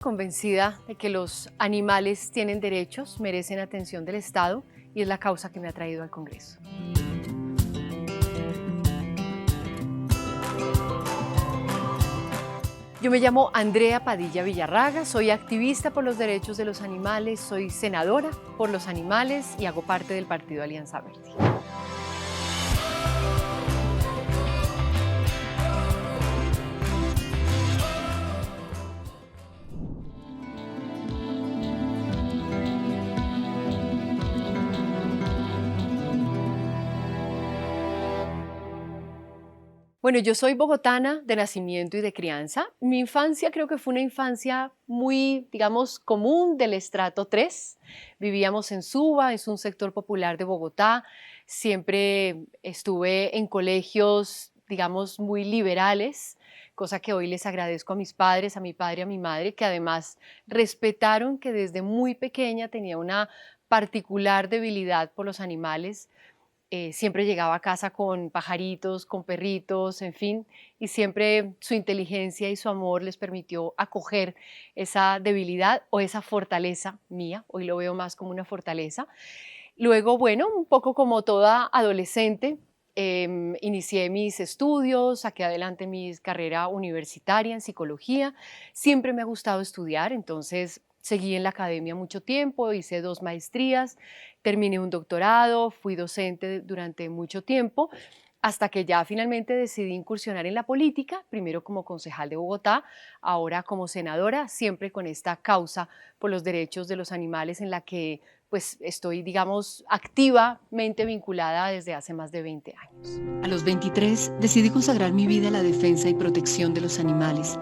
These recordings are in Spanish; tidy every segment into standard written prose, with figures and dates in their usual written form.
Convencida de que los animales tienen derechos, merecen atención del Estado y es la causa que me ha traído al Congreso. Yo me llamo Andrea Padilla Villarraga, soy activista por los derechos de los animales, soy senadora por los animales y hago parte del partido Alianza Verde. Bueno, yo soy bogotana de nacimiento y de crianza. Mi infancia creo que fue una infancia muy, digamos, común del estrato 3. Vivíamos en Suba, es un sector popular de Bogotá. Siempre estuve en colegios, digamos, muy liberales, cosa que hoy les agradezco a mis padres, a mi padre y a mi madre, que además respetaron que desde muy pequeña tenía una particular debilidad por los animales. Siempre llegaba a casa con pajaritos, con perritos, en fin, y siempre su inteligencia y su amor les permitió acoger esa debilidad o esa fortaleza mía. Hoy lo veo más como una fortaleza. Luego, bueno, un poco como toda adolescente, inicié mis estudios, saqué adelante mi carrera universitaria en psicología. Siempre me ha gustado estudiar, entonces seguí en la academia mucho tiempo, hice 2 maestrías, terminé un doctorado, fui docente durante mucho tiempo, hasta que ya finalmente decidí incursionar en la política, primero como concejal de Bogotá, ahora como senadora, siempre con esta causa por los derechos de los animales en la que pues estoy, digamos, activamente vinculada desde hace más de 20 años. A los 23 decidí consagrar mi vida a la defensa y protección de los animales.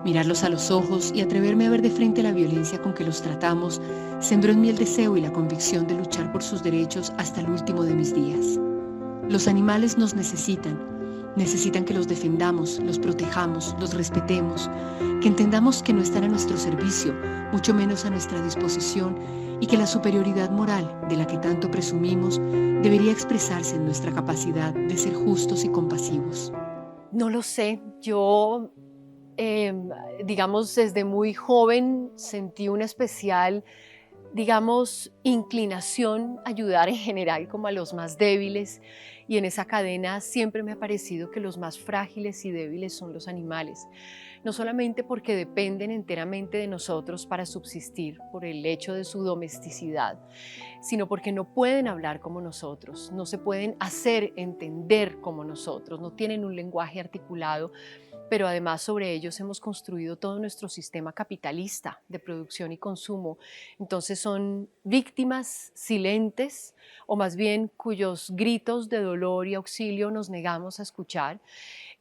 Mirarlos a los ojos y atreverme a ver de frente la violencia con que los tratamos sembró en mí el deseo y la convicción de luchar por sus derechos hasta el último de mis días. Los animales nos necesitan que los defendamos, los protejamos, los respetemos, que entendamos que no están a nuestro servicio, mucho menos a nuestra disposición, y que la superioridad moral de la que tanto presumimos debería expresarse en nuestra capacidad de ser justos y compasivos. No lo sé, yo, digamos, desde muy joven sentí una especial, digamos, inclinación a ayudar en general como a los más débiles, y en esa cadena siempre me ha parecido que los más frágiles y débiles son los animales, no solamente porque dependen enteramente de nosotros para subsistir por el hecho de su domesticidad, sino porque no pueden hablar como nosotros, no se pueden hacer entender como nosotros, no tienen un lenguaje articulado, pero además sobre ellos hemos construido todo nuestro sistema capitalista de producción y consumo. Entonces son víctimas silentes, o más bien cuyos gritos de dolor y auxilio nos negamos a escuchar.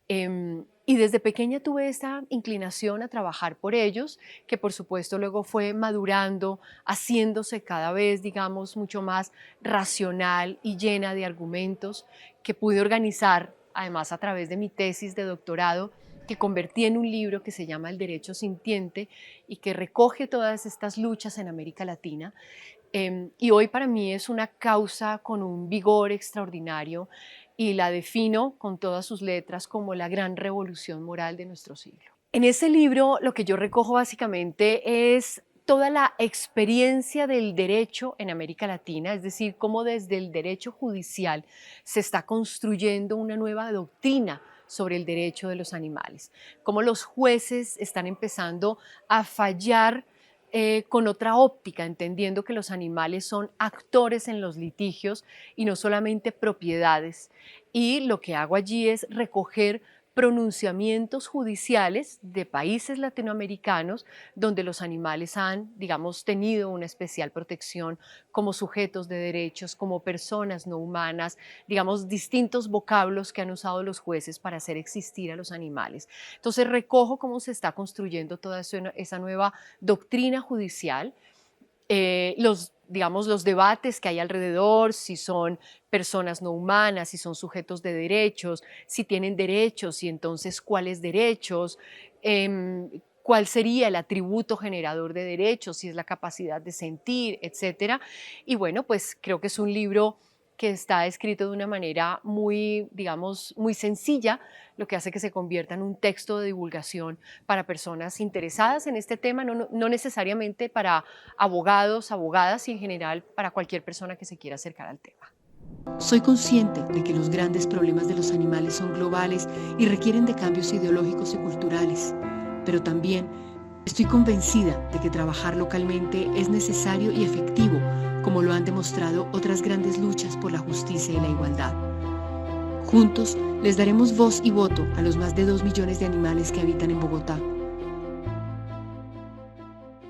Y desde pequeña tuve esta inclinación a trabajar por ellos, que por supuesto luego fue madurando, haciéndose cada vez, digamos, mucho más racional y llena de argumentos que pude organizar, además a través de mi tesis de doctorado, que convertí en un libro que se llama El Derecho Sintiente y que recoge todas estas luchas en América Latina. Y hoy para mí es una causa con un vigor extraordinario y la defino con todas sus letras como la gran revolución moral de nuestro siglo. En ese libro lo que yo recojo básicamente es toda la experiencia del derecho en América Latina, es decir, cómo desde el derecho judicial se está construyendo una nueva doctrina sobre el derecho de los animales, cómo los jueces están empezando a fallar con otra óptica, entendiendo que los animales son actores en los litigios y no solamente propiedades. Y lo que hago allí es recoger pronunciamientos judiciales de países latinoamericanos donde los animales han, digamos, tenido una especial protección como sujetos de derechos, como personas no humanas, digamos, distintos vocablos que han usado los jueces para hacer existir a los animales. Entonces recojo cómo se está construyendo toda esa nueva doctrina judicial, digamos, los debates que hay alrededor, si son personas no humanas, si son sujetos de derechos, si tienen derechos y entonces cuáles derechos, cuál sería el atributo generador de derechos, si es la capacidad de sentir, etcétera. Y bueno, pues creo que es un libro que está escrito de una manera muy, digamos, muy sencilla, lo que hace que se convierta en un texto de divulgación para personas interesadas en este tema, no necesariamente para abogados, abogadas y en general para cualquier persona que se quiera acercar al tema. Soy consciente de que los grandes problemas de los animales son globales y requieren de cambios ideológicos y culturales, pero también estoy convencida de que trabajar localmente es necesario y efectivo, como lo han demostrado otras grandes luchas por la justicia y la igualdad. Juntos les daremos voz y voto a los más de 2 millones de animales que habitan en Bogotá.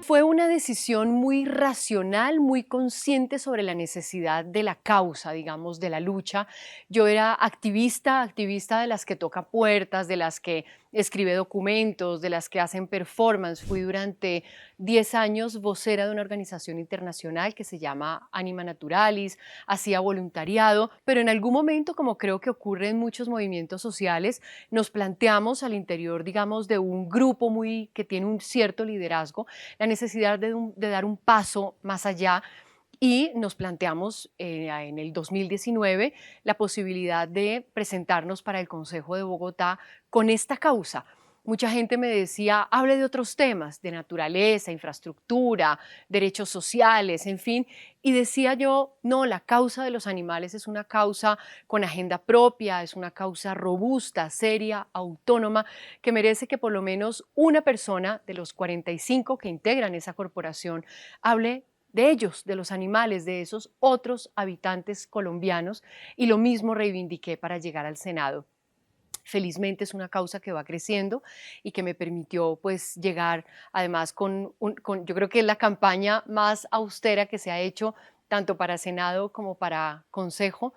Fue una decisión muy racional, muy consciente sobre la necesidad de la causa, digamos, de la lucha. Yo era activista de las que toca puertas, de las que escribe documentos, de las que hacen performance. Fui durante 10 años vocera de una organización internacional que se llama Anima Naturalis, hacía voluntariado, pero en algún momento, como creo que ocurre en muchos movimientos sociales, nos planteamos al interior, digamos, de un grupo que tiene un cierto liderazgo, la necesidad de dar un paso más allá y nos planteamos en el 2019 la posibilidad de presentarnos para el Consejo de Bogotá con esta causa. Mucha gente me decía, hable de otros temas, de naturaleza, infraestructura, derechos sociales, en fin, y decía yo, no, la causa de los animales es una causa con agenda propia, es una causa robusta, seria, autónoma, que merece que por lo menos una persona de los 45 que integran esa corporación hable de ellos, de los animales, de esos otros habitantes colombianos, y lo mismo reivindiqué para llegar al Senado. Felizmente es una causa que va creciendo y que me permitió pues llegar además yo creo que es la campaña más austera que se ha hecho tanto para Senado como para Consejo.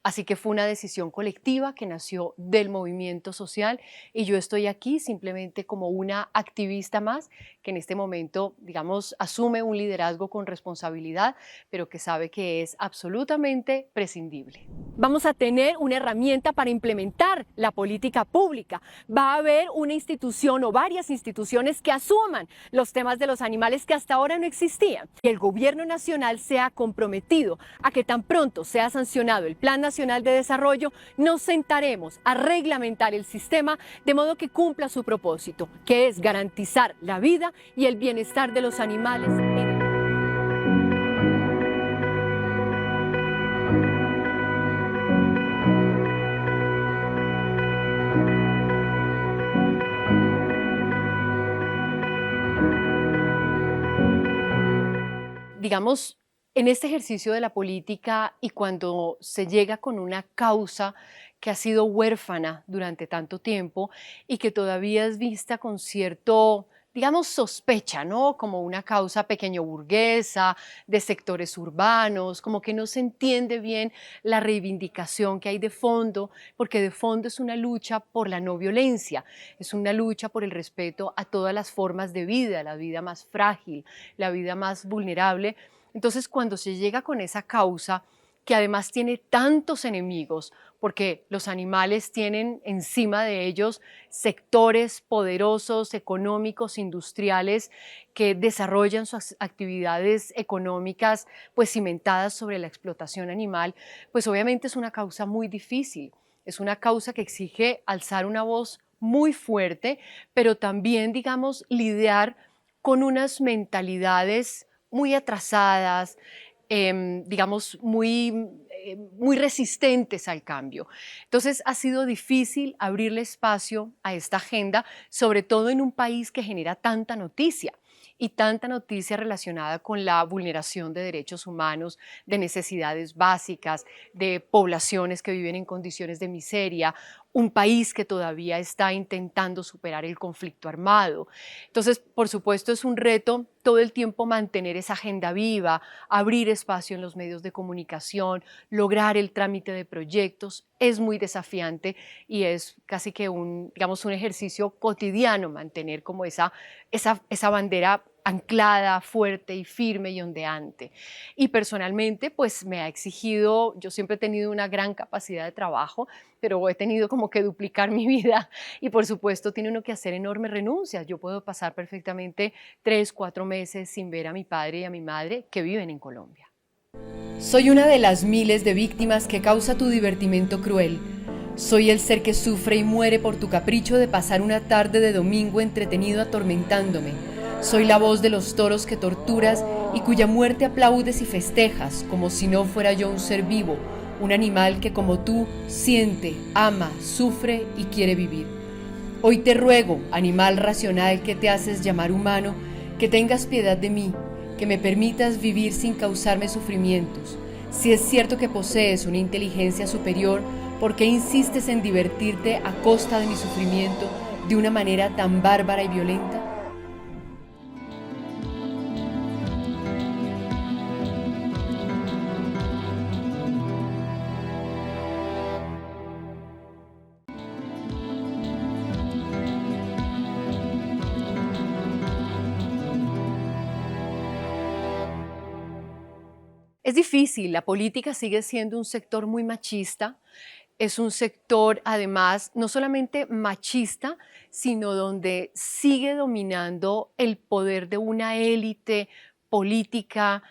Así que fue una decisión colectiva que nació del movimiento social y yo estoy aquí simplemente como una activista más que en este momento, digamos, asume un liderazgo con responsabilidad, pero que sabe que es absolutamente prescindible. Vamos a tener una herramienta para implementar la política pública. Va a haber una institución o varias instituciones que asuman los temas de los animales que hasta ahora no existían. Y el gobierno nacional se ha comprometido a que tan pronto sea sancionado el Plan Nacional de Desarrollo, nos sentaremos a reglamentar el sistema de modo que cumpla su propósito, que es garantizar la vida y el bienestar de los animales. Digamos, en este ejercicio de la política y cuando se llega con una causa que ha sido huérfana durante tanto tiempo y que todavía es vista con cierto, digamos, sospecha, ¿no? Como una causa pequeño burguesa, de sectores urbanos, como que no se entiende bien la reivindicación que hay de fondo, porque de fondo es una lucha por la no violencia, es una lucha por el respeto a todas las formas de vida, la vida más frágil, la vida más vulnerable. Entonces, cuando se llega con esa causa, que además tiene tantos enemigos, porque los animales tienen encima de ellos sectores poderosos, económicos, industriales, que desarrollan sus actividades económicas pues cimentadas sobre la explotación animal, pues obviamente es una causa muy difícil, es una causa que exige alzar una voz muy fuerte, pero también, digamos, lidiar con unas mentalidades muy atrasadas, digamos, muy resistentes al cambio. Entonces ha sido difícil abrirle espacio a esta agenda, sobre todo en un país que genera tanta noticia y tanta noticia relacionada con la vulneración de derechos humanos, de necesidades básicas, de poblaciones que viven en condiciones de miseria, un país que todavía está intentando superar el conflicto armado. Entonces, por supuesto, es un reto todo el tiempo mantener esa agenda viva, abrir espacio en los medios de comunicación, lograr el trámite de proyectos. Es muy desafiante y es casi que digamos, un ejercicio cotidiano mantener como esa bandera anclada, fuerte y firme y ondeante. Y personalmente, pues me ha exigido, yo siempre he tenido una gran capacidad de trabajo, pero he tenido como que duplicar mi vida y por supuesto tiene uno que hacer enormes renuncias. Yo puedo pasar perfectamente 3, 4 meses sin ver a mi padre y a mi madre que viven en Colombia. Soy una de las miles de víctimas que causa tu divertimento cruel. Soy el ser que sufre y muere por tu capricho de pasar una tarde de domingo entretenido atormentándome. Soy la voz de los toros que torturas y cuya muerte aplaudes y festejas, como si no fuera yo un ser vivo, un animal que como tú siente, ama, sufre y quiere vivir. Hoy te ruego, animal racional que te haces llamar humano, que tengas piedad de mí, que me permitas vivir sin causarme sufrimientos. Si es cierto que posees una inteligencia superior, ¿por qué insistes en divertirte a costa de mi sufrimiento de una manera tan bárbara y violenta? Es difícil, la política sigue siendo un sector muy machista, es un sector además no solamente machista, sino donde sigue dominando el poder de una élite política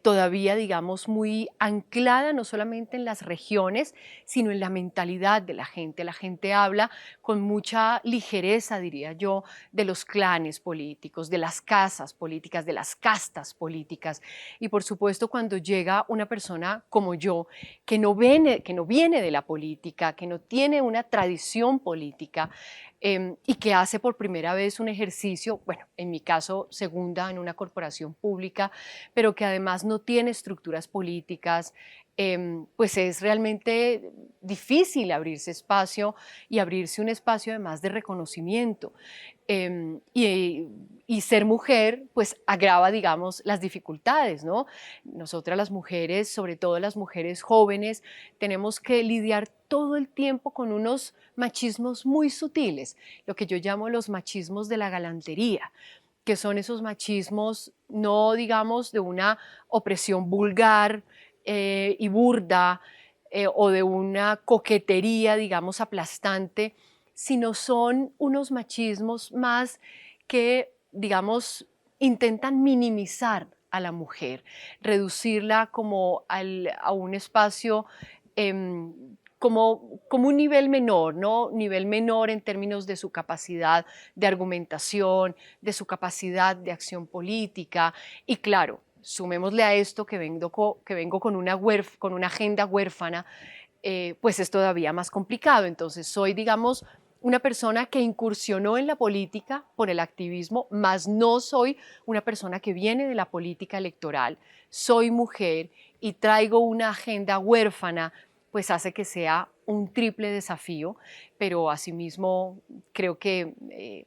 todavía, digamos, muy anclada no solamente en las regiones, sino en la mentalidad de la gente. La gente habla con mucha ligereza, diría yo, de los clanes políticos, de las casas políticas, de las castas políticas. Y por supuesto, cuando llega una persona como yo, que no viene de la política, que no tiene una tradición política, y que hace por primera vez un ejercicio, bueno, en mi caso, segunda en una corporación pública, pero que además no tiene estructuras políticas, pues es realmente difícil abrirse espacio y abrirse un espacio además de reconocimiento. Y ser mujer, pues agrava, digamos, las dificultades, ¿no? Nosotras las mujeres, sobre todo las mujeres jóvenes, tenemos que lidiar todo el tiempo con unos machismos muy sutiles, lo que yo llamo los machismos de la galantería, que son esos machismos no, digamos, de una opresión vulgar y burda o de una coquetería, digamos, aplastante, sino son unos machismos más que, digamos, intentan minimizar a la mujer, reducirla como a un espacio como un nivel menor, ¿no? Nivel menor en términos de su capacidad de argumentación, de su capacidad de acción política. Y claro, sumémosle a esto que vengo con con una agenda huérfana, pues es todavía más complicado. Entonces soy, digamos, una persona que incursionó en la política por el activismo, mas no soy una persona que viene de la política electoral. Soy mujer y traigo una agenda huérfana, pues hace que sea un triple desafío, pero asimismo creo que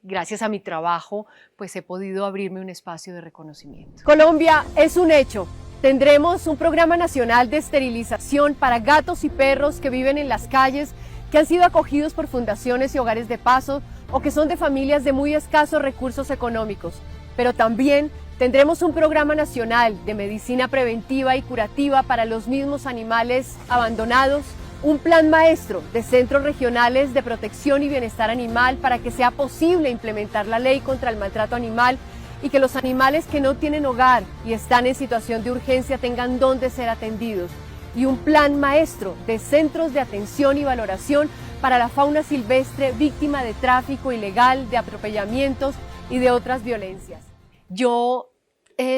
gracias a mi trabajo, pues he podido abrirme un espacio de reconocimiento. Colombia es un hecho. Tendremos un programa nacional de esterilización para gatos y perros que viven en las calles, que han sido acogidos por fundaciones y hogares de paso o que son de familias de muy escasos recursos económicos. Pero también tendremos un programa nacional de medicina preventiva y curativa para los mismos animales abandonados, un plan maestro de centros regionales de protección y bienestar animal para que sea posible implementar la ley contra el maltrato animal y que los animales que no tienen hogar y están en situación de urgencia tengan dónde ser atendidos, y un plan maestro de centros de atención y valoración para la fauna silvestre víctima de tráfico ilegal, de atropellamientos y de otras violencias. Yo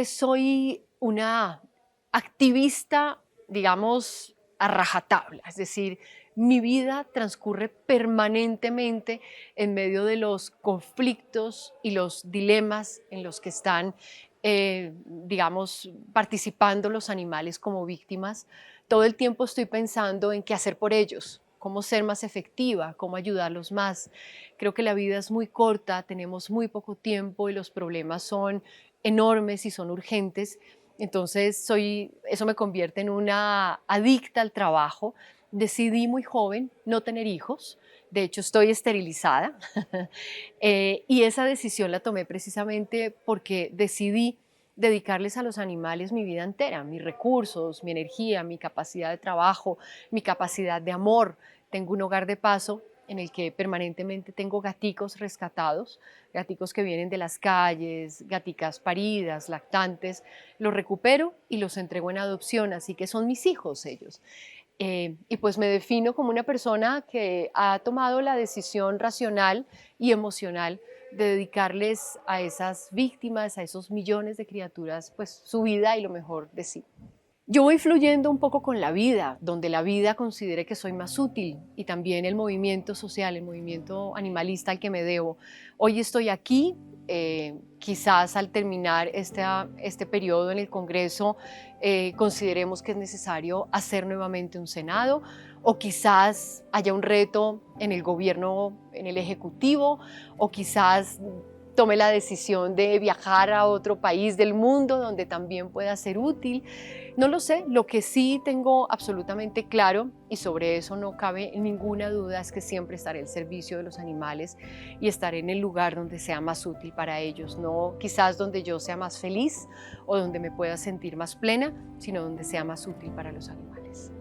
soy una activista, digamos, a rajatabla, es decir, mi vida transcurre permanentemente en medio de los conflictos y los dilemas en los que están, digamos, participando los animales como víctimas. Todo el tiempo estoy pensando en qué hacer por ellos, cómo ser más efectiva, cómo ayudarlos más. Creo que la vida es muy corta, tenemos muy poco tiempo y los problemas son enormes y son urgentes. Entonces, eso me convierte en una adicta al trabajo. Decidí muy joven no tener hijos, de hecho estoy esterilizada y esa decisión la tomé precisamente porque decidí dedicarles a los animales mi vida entera, mis recursos, mi energía, mi capacidad de trabajo, mi capacidad de amor. Tengo un hogar de paso en el que permanentemente tengo gaticos rescatados, gaticos que vienen de las calles, gaticas paridas, lactantes, los recupero y los entrego en adopción, así que son mis hijos ellos. Y pues me defino como una persona que ha tomado la decisión racional y emocional de dedicarles a esas víctimas, a esos millones de criaturas, pues su vida y lo mejor de sí. Yo voy fluyendo un poco con la vida, donde la vida considere que soy más útil y también el movimiento social, el movimiento animalista al que me debo. Hoy estoy aquí, quizás al terminar este periodo en el Congreso consideremos que es necesario hacer nuevamente un Senado o quizás haya un reto en el gobierno, en el Ejecutivo o quizás tome la decisión de viajar a otro país del mundo donde también pueda ser útil. No lo sé, lo que sí tengo absolutamente claro, y sobre eso no cabe ninguna duda, es que siempre estaré al servicio de los animales y estaré en el lugar donde sea más útil para ellos, no quizás donde yo sea más feliz o donde me pueda sentir más plena, sino donde sea más útil para los animales.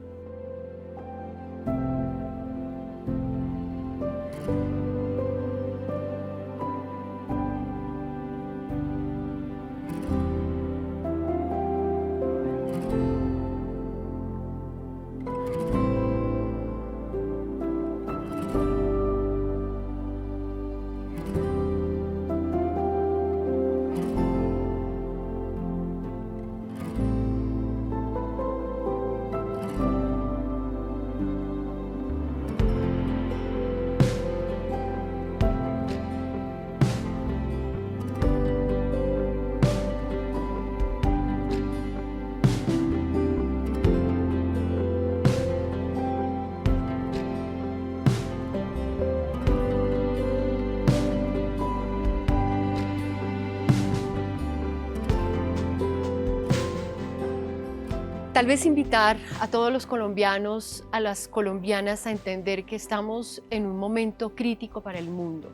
Tal vez invitar a todos los colombianos, a las colombianas a entender que estamos en un momento crítico para el mundo,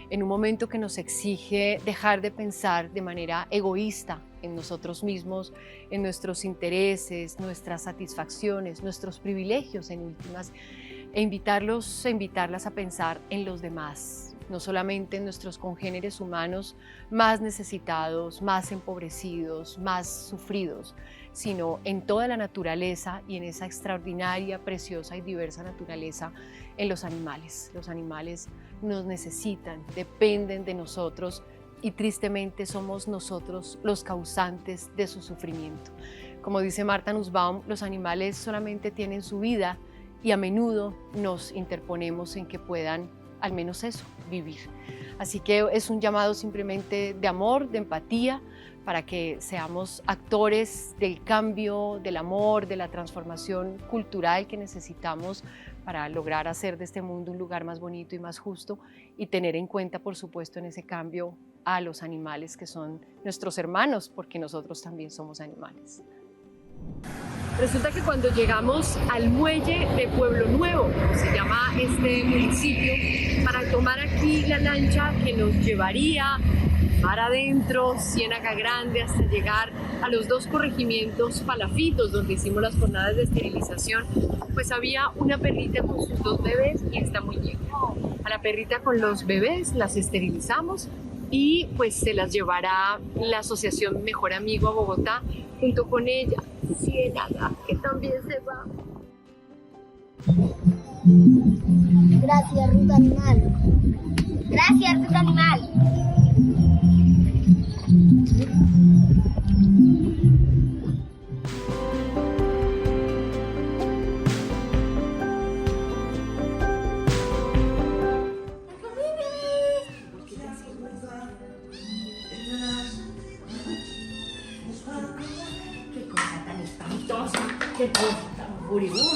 en un momento que nos exige dejar de pensar de manera egoísta en nosotros mismos, en nuestros intereses, nuestras satisfacciones, nuestros privilegios en últimas, e invitarlas a pensar en los demás, no solamente en nuestros congéneres humanos más necesitados, más empobrecidos, más sufridos, sino en toda la naturaleza y en esa extraordinaria, preciosa y diversa naturaleza en los animales. Los animales nos necesitan, dependen de nosotros y tristemente somos nosotros los causantes de su sufrimiento. Como dice Martha Nussbaum, los animales solamente tienen su vida y a menudo nos interponemos en que puedan, al menos eso, vivir. Así que es un llamado simplemente de amor, de empatía, para que seamos actores del cambio, del amor, de la transformación cultural que necesitamos para lograr hacer de este mundo un lugar más bonito y más justo y tener en cuenta, por supuesto, en ese cambio a los animales que son nuestros hermanos, porque nosotros también somos animales. Resulta que cuando llegamos al muelle de Pueblo Nuevo, como se llama este municipio, para tomar aquí la lancha que nos llevaría mar adentro, Ciénaga Grande, hasta llegar a los 2 corregimientos Palafitos, donde hicimos las jornadas de esterilización, pues había una perrita con sus 2 bebés y esta muñeca. A la perrita con los bebés las esterilizamos y pues se las llevará la Asociación Mejor Amigo a Bogotá, junto con ella, Ciénaga, que también se va. Gracias, Ruta Animal. Gracias, Ruta Animal. Qué cosa tan espantosa, qué cosa tan furibunda.